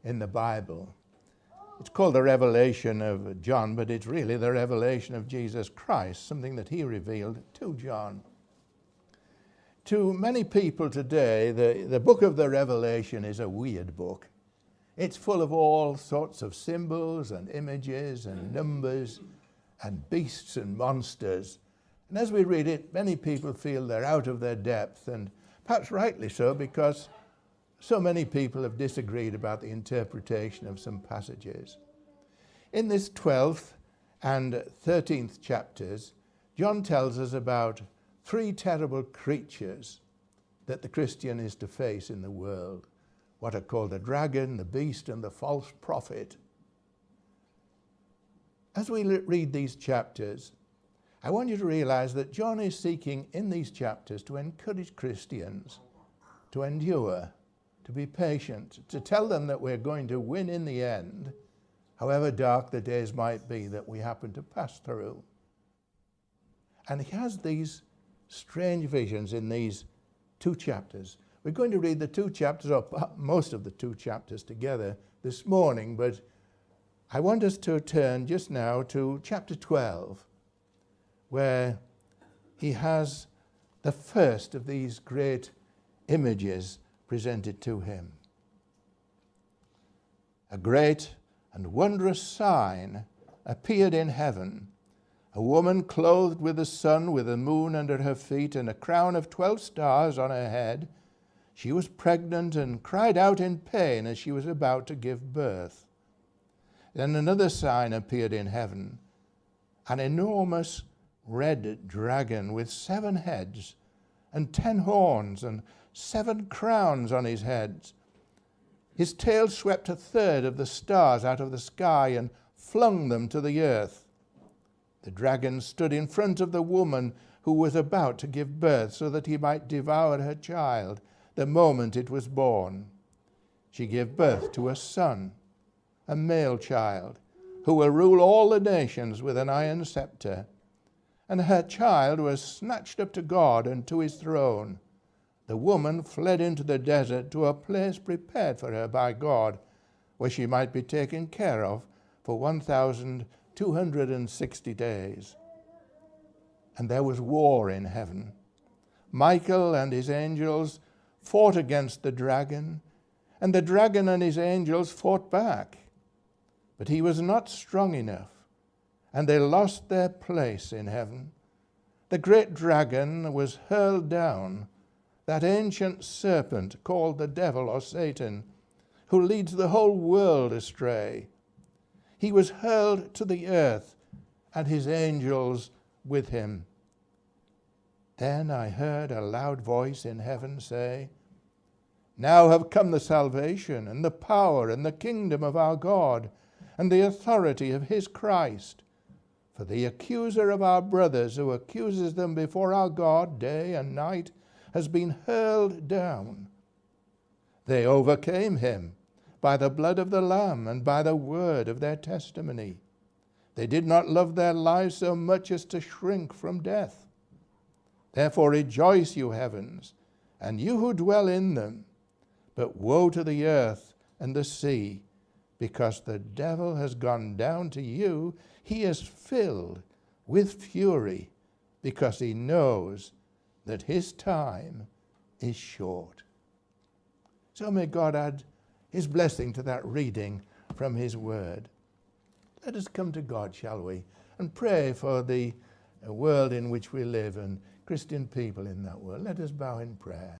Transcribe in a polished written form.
in the Bible. It's called the Revelation of John, but it's really the revelation of Jesus Christ, something that he revealed to John. To many people today, the book of the Revelation is a weird book. It's full of all sorts of symbols and images and numbers and beasts and monsters. And as we read it, many people feel they're out of their depth, and perhaps rightly so, because so many people have disagreed about the interpretation of some passages. In this 12th and 13th chapters, John tells us about 3 terrible creatures that the Christian is to face in the world, what are called the dragon, the beast, and the false prophet. As we read these chapters, I want you to realize that John is seeking in these chapters to encourage Christians to endure, to be patient, to tell them that we're going to win in the end, however dark the days might be that we happen to pass through. And he has these strange visions in these 2 chapters. We're going to read the 2 chapters, or most of the 2 chapters together this morning, but I want us to turn just now to chapter 12, where he has the first of these great images presented to him. A great and wondrous sign appeared in heaven, a woman clothed with the sun, with the moon under her feet, and a crown of 12 stars on her head. She was pregnant and cried out in pain as she was about to give birth. Then another sign appeared in heaven, an enormous red dragon with 7 heads and 10 horns and 7 crowns on his heads. His tail swept 1/3 of the stars out of the sky and flung them to the earth. The dragon stood in front of the woman who was about to give birth, so that he might devour her child the moment it was born. She gave birth to a son, a male child, who will rule all the nations with an iron scepter. And her child was snatched up to God and to his throne. The woman fled into the desert to a place prepared for her by God, where she might be taken care of for 1,260 days. And there was war in heaven. Michael and his angels fought against the dragon, and the dragon and his angels fought back. But he was not strong enough, and they lost their place in heaven. The great dragon was hurled down, that ancient serpent called the devil or Satan, who leads the whole world astray. He was hurled to the earth, and his angels with him. Then I heard a loud voice in heaven say, "Now have come the salvation and the power and the kingdom of our God and the authority of his Christ. For the accuser of our brothers, who accuses them before our God day and night, has been hurled down. They overcame him by the blood of the Lamb and by the word of their testimony. They did not love their lives so much as to shrink from death. Therefore rejoice, you heavens, and you who dwell in them. But woe to the earth and the sea, because the devil has gone down to you. He is filled with fury, because he knows that his time is short." So may God add his blessing to that reading from his word. Let us come to God, shall we, and pray for the world in which we live and Christian people in that world. Let us bow in prayer.